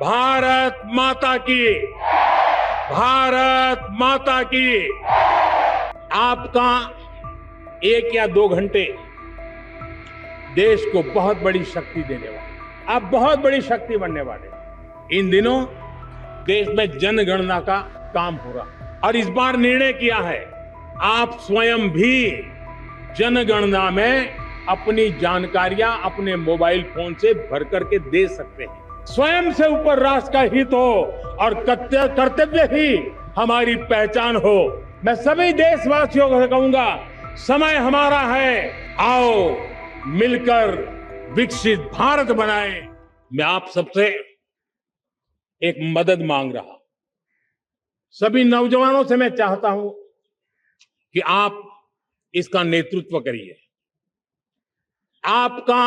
भारत माता की, भारत माता की। आपका 1 या 2 घंटे देश को बहुत बड़ी शक्ति देने वाले, आप बहुत बड़ी शक्ति बनने वाले। इन दिनों देश में जनगणना का काम हो रहा है और इस बार निर्णय किया है आप स्वयं भी जनगणना में अपनी जानकारियां अपने मोबाइल फोन से भर करके दे सकते हैं। स्वयं से ऊपर राष्ट्र का हित हो और कर्तव्य ही हमारी पहचान हो। मैं सभी देशवासियों को कहूंगा, समय हमारा है, आओ मिलकर विकसित भारत बनाएं। मैं आप सबसे एक मदद मांग रहा हूं। सभी नौजवानों से मैं चाहता हूं कि आप इसका नेतृत्व करिए। आपका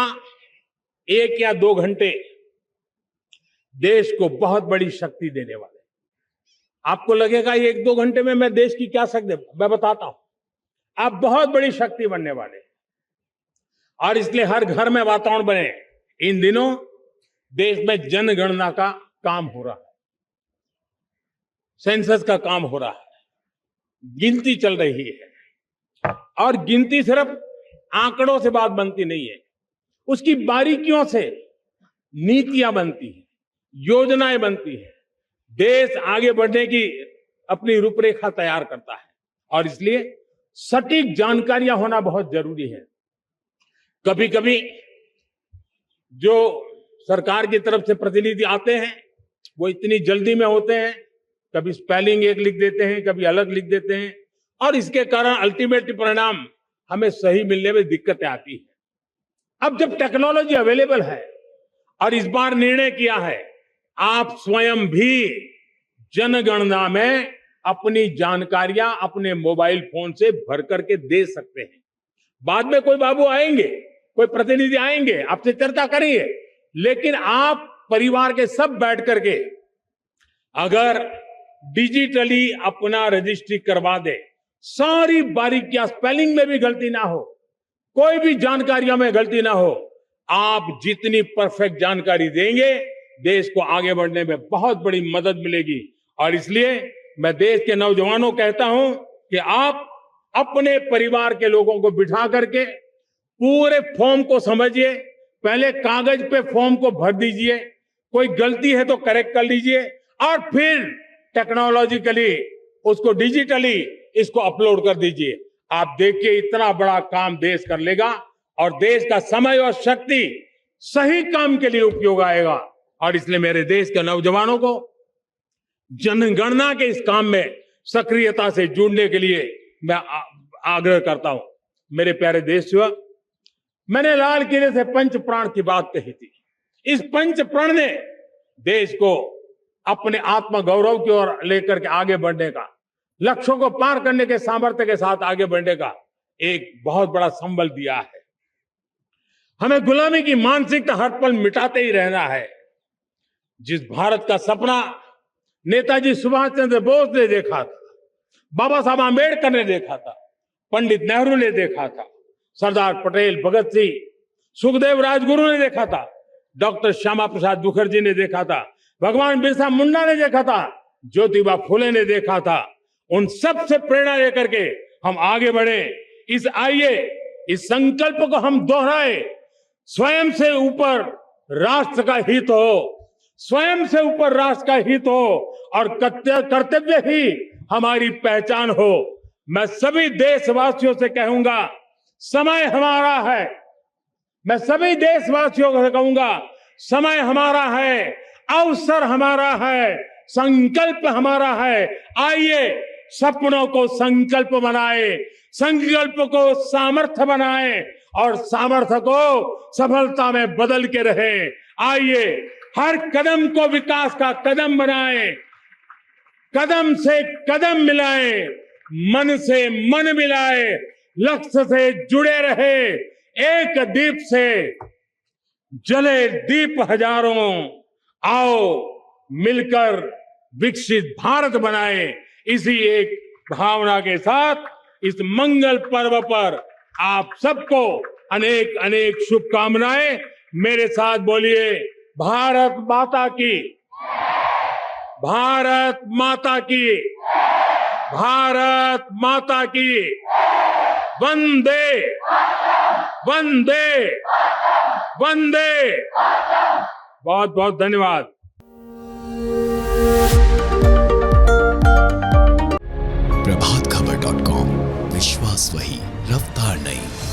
1 या 2 घंटे देश को बहुत बड़ी शक्ति देने वाले। आपको लगेगा 1-2 घंटे में मैं देश की क्या शक्ति, मैं बताता हूं, आप बहुत बड़ी शक्ति बनने वाले। और इसलिए हर घर में वातावरण बने। इन दिनों देश में जनगणना का काम हो रहा है, सेंसस का काम हो रहा है, गिनती चल रही है। और गिनती सिर्फ आंकड़ों से बात बनती नहीं है, उसकी बारीकियों से नीतियां बनती हैं, योजनाएं बनती हैं। देश आगे बढ़ने की अपनी रूपरेखा तैयार करता है और इसलिए सटीक जानकारियां होना बहुत जरूरी है। कभी कभी जो सरकार की तरफ से प्रतिनिधि आते हैं वो इतनी जल्दी में होते हैं, कभी स्पेलिंग एक लिख देते हैं, कभी अलग लिख देते हैं और इसके कारण अल्टीमेट परिणाम हमें सही मिलने में दिक्कतें आती है। अब जब टेक्नोलॉजी अवेलेबल है और इस बार निर्णय किया है आप स्वयं भी जनगणना में अपनी जानकारियां अपने मोबाइल फोन से भर करके दे सकते हैं। बाद में कोई बाबू आएंगे, कोई प्रतिनिधि आएंगे, आपसे चर्चा करेंगे, लेकिन आप परिवार के सब बैठ करके अगर डिजिटली अपना रजिस्ट्री करवा दे, सारी बारीकियां, स्पेलिंग में भी गलती ना हो, कोई भी जानकारियों में गलती ना हो, आप जितनी परफेक्ट जानकारी देंगे देश को आगे बढ़ने में बहुत बड़ी मदद मिलेगी। और इसलिए मैं देश के नौजवानों को कहता हूं कि आप अपने परिवार के लोगों को बिठा करके पूरे फॉर्म को समझिए, पहले कागज पे फॉर्म को भर दीजिए, कोई गलती है तो करेक्ट कर लीजिए और फिर टेक्नोलॉजिकली उसको डिजिटली इसको अपलोड कर दीजिए। आप देखिए इतना बड़ा काम देश कर लेगा और देश का समय और शक्ति सही काम के लिए उपयोग आएगा। और इसलिए मेरे देश के नौजवानों को जनगणना के इस काम में सक्रियता से जुड़ने के लिए मैं आग्रह करता हूं। मेरे प्यारे देशवासियों, मैंने लाल किले से पंच प्राण की बात कही थी। इस पंच प्राण ने देश को अपने आत्मगौरव की ओर लेकर के आगे बढ़ने का, लक्ष्यों को पार करने के सामर्थ्य के साथ आगे बढ़ने का एक बहुत बड़ा संबल दिया है। हमें गुलामी की मानसिकता हर पल मिटाते ही रहना है। जिस भारत का सपना नेताजी सुभाष चंद्र बोस ने देखा था, बाबा साहब आंबेडकर ने देखा था, पंडित नेहरू ने देखा था, सरदार पटेल, भगत सिंह, सुखदेव राजगुरु ने देखा था, डॉक्टर श्यामा प्रसाद मुखर्जी ने देखा था, भगवान बिरसा मुंडा ने देखा था, ज्योतिबा फुले ने देखा था, उन सब से प्रेरणा लेकर के हम आगे बढ़े। आइए इस संकल्प को हम दोहराए, स्वयं से ऊपर राष्ट्र का हित हो, स्वयं से ऊपर राष्ट्र का हित हो और कर्तव्य ही हमारी पहचान हो। मैं सभी देशवासियों से कहूंगा, समय हमारा है। मैं सभी देशवासियों को कहूंगा, समय हमारा है, अवसर हमारा है, संकल्प हमारा है। आइए सपनों को संकल्प बनाए, संकल्प को सामर्थ्य बनाए और सामर्थ्य को सफलता में बदल के रहे। आइए हर कदम को विकास का कदम बनाए, कदम से कदम मिलाए, मन से मन मिलाए, लक्ष्य से जुड़े रहे। एक दीप से जले दीप हजारों, आओ मिलकर विकसित भारत बनाए। इसी एक भावना के साथ इस मंगल पर्व पर आप सबको अनेक अनेक शुभकामनाएं। मेरे साथ बोलिए, भारत माता की। भारत माता की, भारत माता की, वंदे वंदे वंदे। बहुत बहुत धन्यवाद। प्रभातखबर.com, विश्वास वही, रफ्तार नहीं।